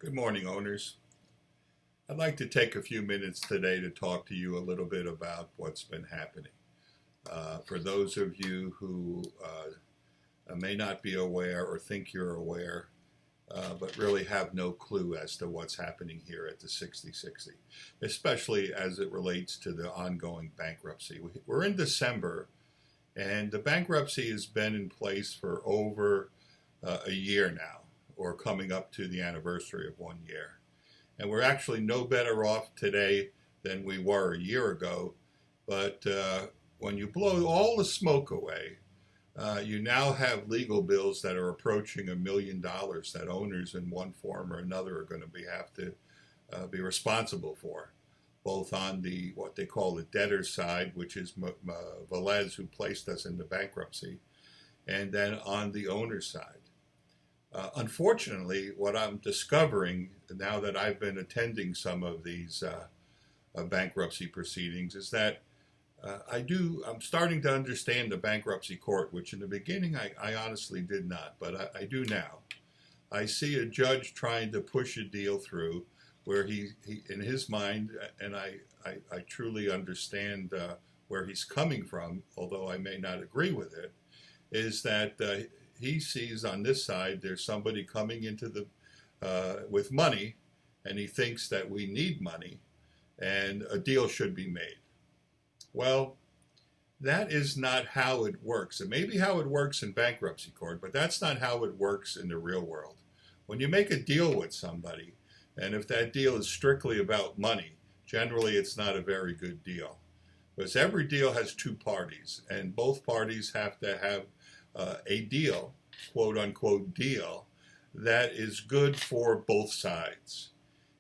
Good morning, owners. I'd like to take a few minutes today to talk to you a little bit about what's been happening. For those of you who may not be aware or think you're aware, but really have no clue as to what's happening here at the 6060, especially as it relates to the ongoing bankruptcy. We're in December, and the bankruptcy has been in place for over a year now, or coming up to the anniversary of 1 year. And we're actually no better off today than we were a year ago. But when you blow all the smoke away, you now have legal bills that are approaching $1 million that owners in one form or another are going to have to be responsible for, both on the what they call the debtor side, which is Velez, who placed us into bankruptcy, and then on the owner side. Unfortunately, what I'm discovering now that I've been attending some of these bankruptcy proceedings is that I'm starting to understand the bankruptcy court, which in the beginning I honestly did not, but I do now. I see a judge trying to push a deal through where he in his mind, and I truly understand where he's coming from, although I may not agree with it, is that he sees on this side there's somebody coming into the with money, and he thinks that we need money and a deal should be made. Well, that is not how it works. It may be how it works in bankruptcy court, but that's not how it works in the real world. When you make a deal with somebody, and if that deal is strictly about money, generally it's not a very good deal. Because every deal has two parties, and both parties have to have a deal, quote unquote deal, that is good for both sides.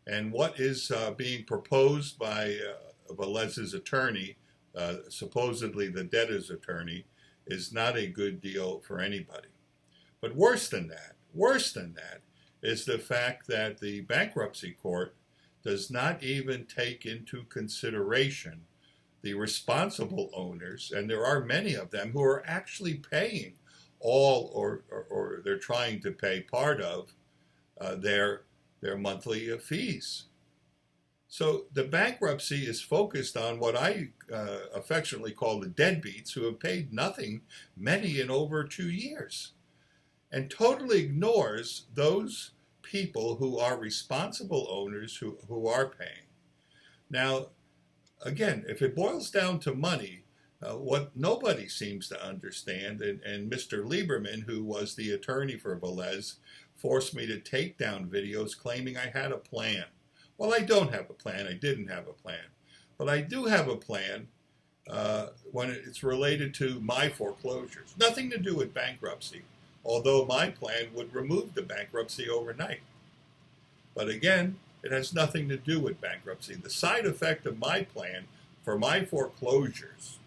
And what is being proposed by Velez's attorney, supposedly the debtor's attorney, is not a good deal for anybody. But worse than that is the fact that the bankruptcy court does not even take into consideration the responsible owners, and there are many of them who are actually paying all or they're trying to pay part of their monthly fees. So the bankruptcy is focused on what I affectionately call the deadbeats, who have paid nothing, many in over 2 years, and totally ignores those people who are responsible owners who are paying. Now, again, if it boils down to money, what nobody seems to understand, and Mr. Lieberman, who was the attorney for Velez, forced me to take down videos claiming I had a plan. Well, I don't have a plan. I didn't have a plan. But I do have a plan when it's related to my foreclosures. Nothing to do with bankruptcy, although my plan would remove the bankruptcy overnight. But again, it has nothing to do with bankruptcy. The side effect of my plan for my foreclosures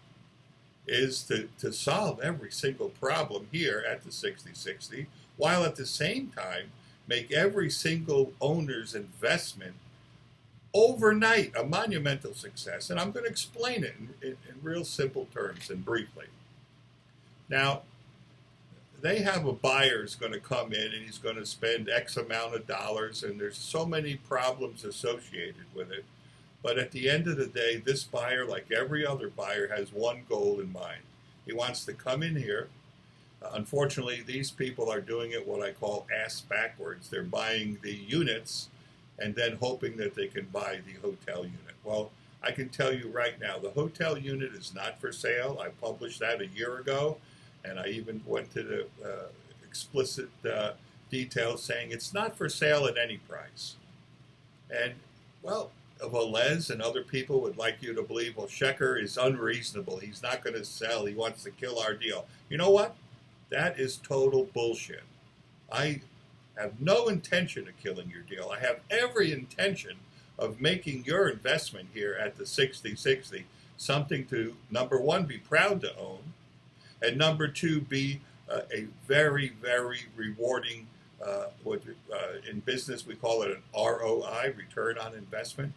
is to solve every single problem here at the 6060, while at the same time make every single owner's investment overnight a monumental success. And I'm going to explain it in real simple terms and briefly. Now, they have a buyer who's going to come in and he's going to spend X amount of dollars, and there's so many problems associated with it. But at the end of the day, this buyer, like every other buyer, has one goal in mind. He wants to come in here. Unfortunately, these people are doing it what I call ass backwards. They're buying the units and then hoping that they can buy the hotel unit. Well, I can tell you right now, the hotel unit is not for sale. I published that a year ago, and I even went to the explicit details saying it's not for sale at any price. And, well, Velez and other people would like you to believe, well, Schecher is unreasonable. He's not going to sell. He wants to kill our deal. You know what? That is total bullshit. I have no intention of killing your deal. I have every intention of making your investment here at the 6060 something to, number one, be proud to own, and number two, be a very, very rewarding, in business we call it an ROI, return on investment.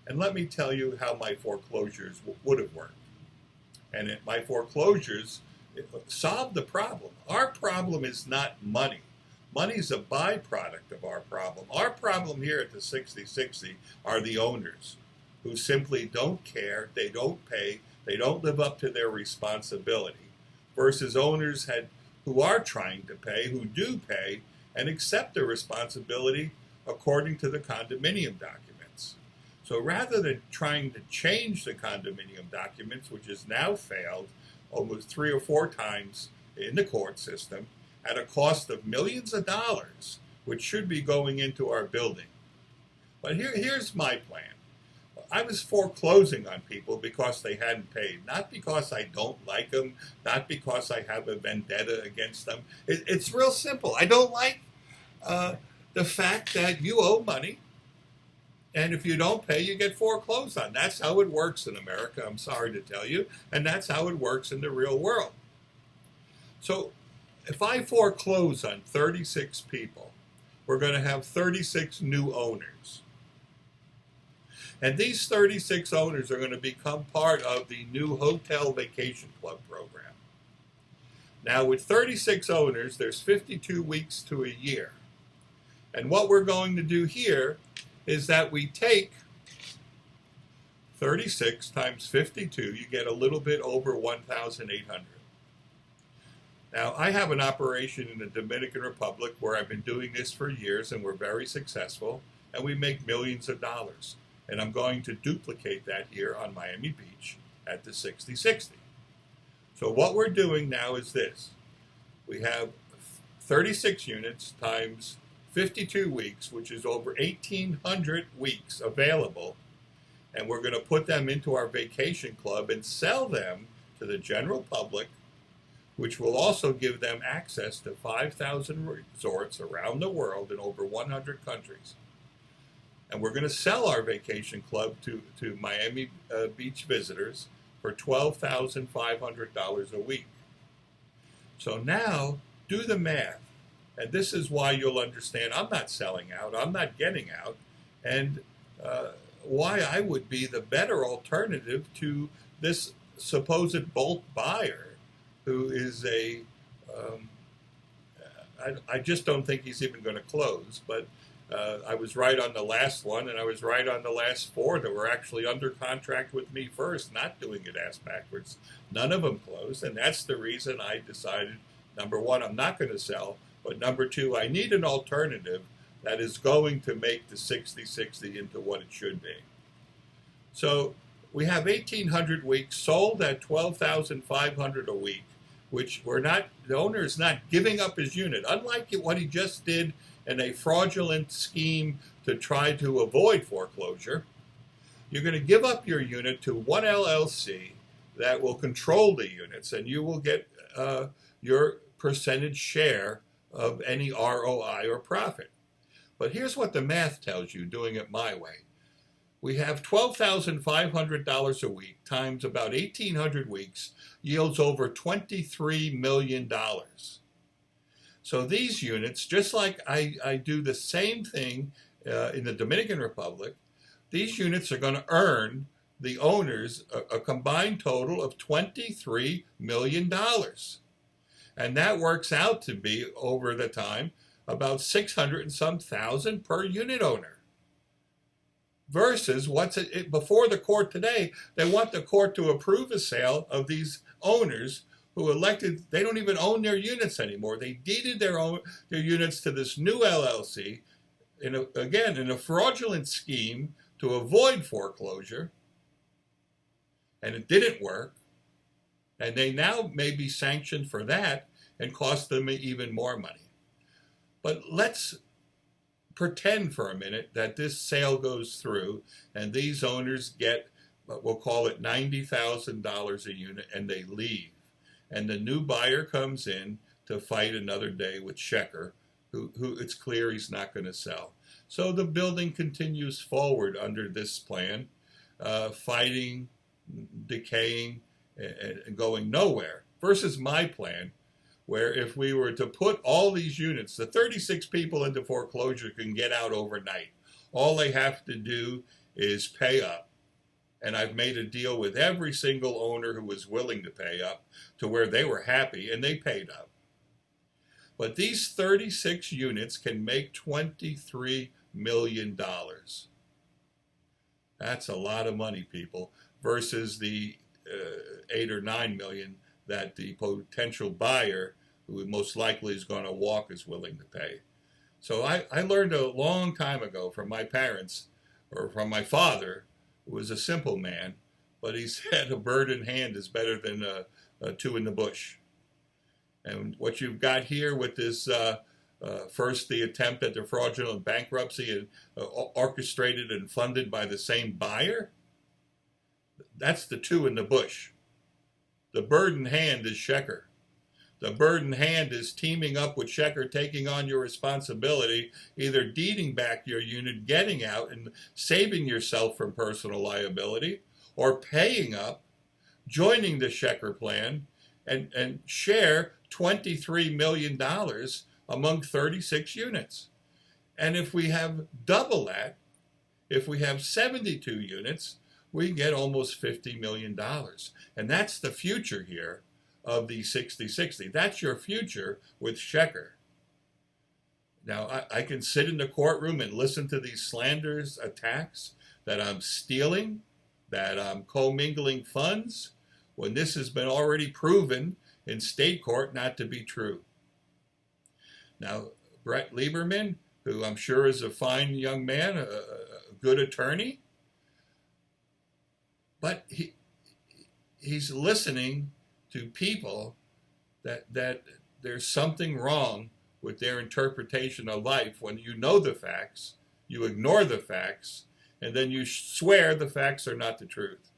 And let me tell you how my foreclosures would have worked. And my foreclosures solved the problem. Our problem is not money. Money's a byproduct of our problem. Our problem here at the 60/60 are the owners who simply don't care, they don't pay, they don't live up to their responsibility, versus owners who are trying to pay, who do pay, and accept their responsibility according to the condominium documents. So rather than trying to change the condominium documents, which has now failed almost 3 or 4 times in the court system at a cost of millions of dollars, which should be going into our building. But here's my plan. I was foreclosing on people because they hadn't paid, not because I don't like them, not because I have a vendetta against them. It's real simple. I don't like the fact that you owe money, and if you don't pay, you get foreclosed on. That's how it works in America, I'm sorry to tell you, and that's how it works in the real world. So if I foreclose on 36 people, we're going to have 36 new owners. And these 36 owners are going to become part of the new HOTEL-VACATION CLUB program. Now, with 36 owners, there's 52 weeks to a year. And what we're going to do here is that we take 36 times 52, you get a little bit over 1,800. Now, I have an operation in the Dominican Republic where I've been doing this for years, and we're very successful, and we make millions of dollars. And I'm going to duplicate that here on Miami Beach at the 60/60. So what we're doing now is this. We have 36 units times 52 weeks, which is over 1,800 weeks available. And we're going to put them into our vacation club and sell them to the general public, which will also give them access to 5,000 resorts around the world in over 100 countries. And we're going to sell our vacation club to Miami Beach visitors for $12,500 a week. So now, do the math. And this is why you'll understand I'm not selling out, I'm not getting out, and why I would be the better alternative to this supposed bulk buyer who is I just don't think he's even going to close. But I was right on the last one, and I was right on the last 4 that were actually under contract with me first, not doing it ass backwards. None of them closed, and that's the reason I decided, number one, I'm not going to sell, but number 2, I need an alternative that is going to make the 60/60 into what it should be. So we have 1,800 weeks sold at $12,500 a week, which the owner is not giving up his unit. Unlike what he just did in a fraudulent scheme to try to avoid foreclosure, you're going to give up your unit to one LLC that will control the units, and you will get your percentage share of any ROI or profit. But here's what the math tells you, doing it my way. We have $12,500 a week times about 1,800 weeks yields over $23 million. So these units, just like I do the same thing in the Dominican Republic, these units are going to earn the owners a combined total of $23 million. And that works out to be, over the time, about 600 and some thousand per unit owner. Versus before the court today, they want the court to approve a sale of these owners who elected, they don't even own their units anymore. They deeded their units to this new LLC, in a fraudulent scheme to avoid foreclosure. And it didn't work. And they now may be sanctioned for that and cost them even more money. But let's pretend for a minute that this sale goes through and these owners get, we'll call it $90,000 a unit, and they leave. And the new buyer comes in to fight another day with Schecher, who it's clear he's not going to sell. So the building continues forward under this plan, fighting, decaying, and going nowhere, versus my plan, where if we were to put all these units, the 36 people into foreclosure can get out overnight. All they have to do is pay up. And I've made a deal with every single owner who was willing to pay up to where they were happy, and they paid up. But these 36 units can make $23 million. That's a lot of money, people, versus the 8 or 9 million that the potential buyer, who most likely is going to walk, is willing to pay. So I learned a long time ago from my parents, or from my father, who was a simple man, but he said a bird in hand is better than two in the bush. And what you've got here with this, first the attempt at the fraudulent bankruptcy, and orchestrated and funded by the same buyer, that's the two in the bush. The bird in hand is Schecher. The bird in hand is teaming up with Schecher, taking on your responsibility, either deeding back your unit, getting out and saving yourself from personal liability, or paying up, joining the Schecher plan, and share $23 million among 36 units. And if we have double that, if we have 72 units, we get almost $50 million. And that's the future here of the 60-60. That's your future with Schecher. Now, I can sit in the courtroom and listen to these slanders, attacks, that I'm stealing, that I'm commingling funds, when this has been already proven in state court not to be true. Now, Brett Lieberman, who I'm sure is a fine young man, a good attorney, but he's listening to people that there's something wrong with their interpretation of life. When you know the facts, you ignore the facts, and then you swear the facts are not the truth.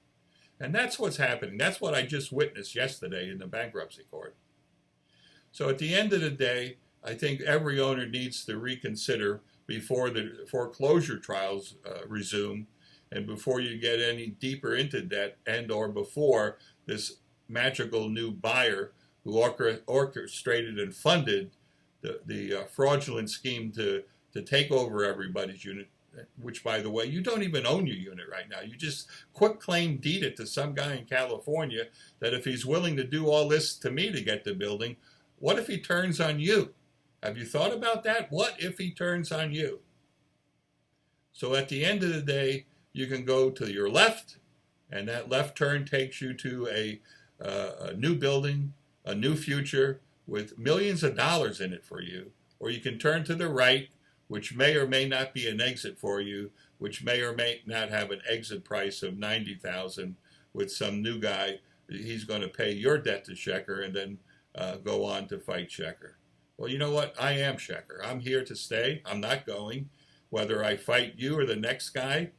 And that's what's happening. That's what I just witnessed yesterday in the bankruptcy court. So at the end of the day, I think every owner needs to reconsider before the foreclosure trials resume, and before you get any deeper into debt, and or before this magical new buyer who orchestrated and funded the fraudulent scheme to take over everybody's unit, which, by the way, you don't even own your unit right now. You just quick claim deed it to some guy in California that if he's willing to do all this to me to get the building, what if he turns on you? Have you thought about that? What if he turns on you? So at the end of the day, you can go to your left, and that left turn takes you to a new building, a new future with millions of dollars in it for you. Or you can turn to the right, which may or may not be an exit for you, which may or may not have an exit price of $90,000 with some new guy. He's going to pay your debt to Schecher and then go on to fight Schecher. Well, you know what? I am Schecher. I'm here to stay. I'm not going. Whether I fight you or the next guy,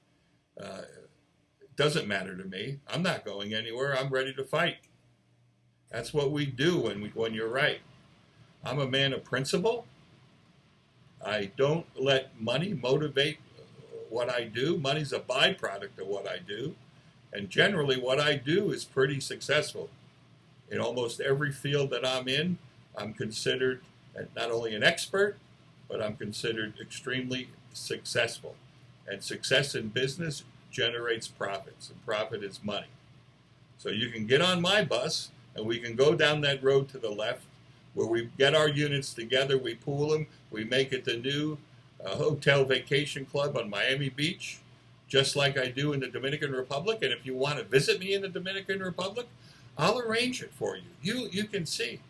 doesn't matter to me. I'm not going anywhere. I'm ready to fight. That's what we do when you're right. I'm a man of principle. I don't let money motivate what I do. Money's a byproduct of what I do. And generally what I do is pretty successful. In almost every field that I'm in, I'm considered not only an expert, but I'm considered extremely successful. And success in business generates profits, and profit is money. So you can get on my bus, and we can go down that road to the left, where we get our units together, we pool them, we make it the new HOTEL-VACATION CLUB on Miami Beach, just like I do in the Dominican Republic. And if you want to visit me in the Dominican Republic, I'll arrange it for you. You can see.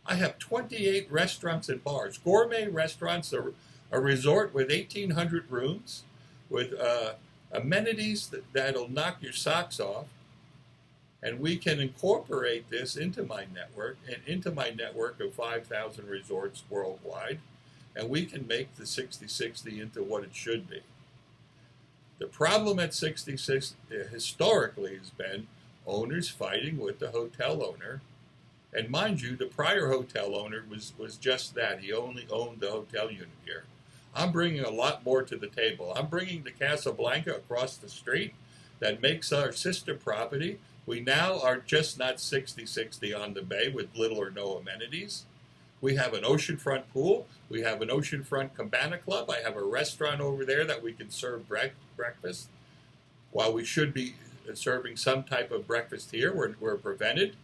I have 28 restaurants and bars, gourmet restaurants, a resort with 1,800 rooms, with amenities that'll knock your socks off. And we can incorporate this into my network, and into my network of 5,000 resorts worldwide, and we can make the 60-60 into what it should be. The problem at 66 historically has been owners fighting with the hotel owner. And mind you, the prior hotel owner was just that. He only owned the hotel unit here. I'm bringing a lot more to the table. I'm bringing the Casablanca across the street that makes our sister property. We now are just not 60-60 on the bay with little or no amenities. We have an oceanfront pool. We have an oceanfront cabana club. I have a restaurant over there that we can serve breakfast. While we should be serving some type of breakfast here, we're prevented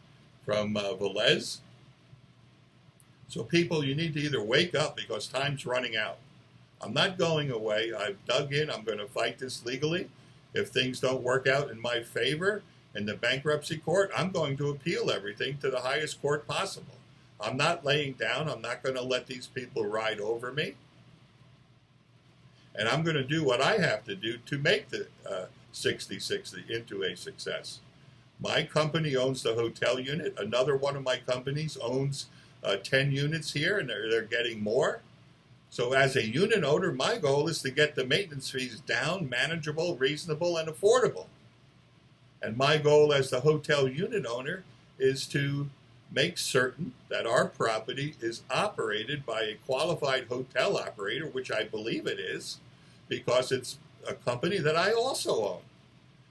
from Velez. So people, you need to either wake up because time's running out. I'm not going away. I've dug in. I'm going to fight this legally. If things don't work out in my favor in the bankruptcy court, I'm going to appeal everything to the highest court possible. I'm not laying down. I'm not going to let these people ride over me. And I'm going to do what I have to do to make the 60/60 into a success. My company owns the hotel unit. Another one of my companies owns 10 units here, and they're getting more. So as a unit owner, my goal is to get the maintenance fees down, manageable, reasonable, and affordable. And my goal as the hotel unit owner is to make certain that our property is operated by a qualified hotel operator, which I believe it is, because it's a company that I also own.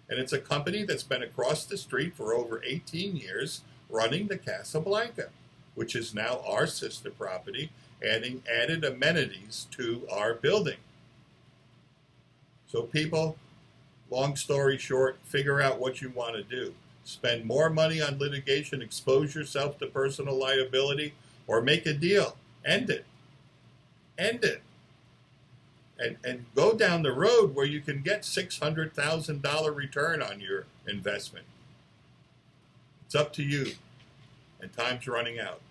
And it's a company that's been across the street for over 18 years running the Casablanca, which is now our sister property, adding added amenities to our building. So people, long story short, figure out what you want to do. Spend more money on litigation, expose yourself to personal liability, or make a deal. End it. End it. And go down the road where you can get $600,000 return on your investment. It's up to you, and time's running out.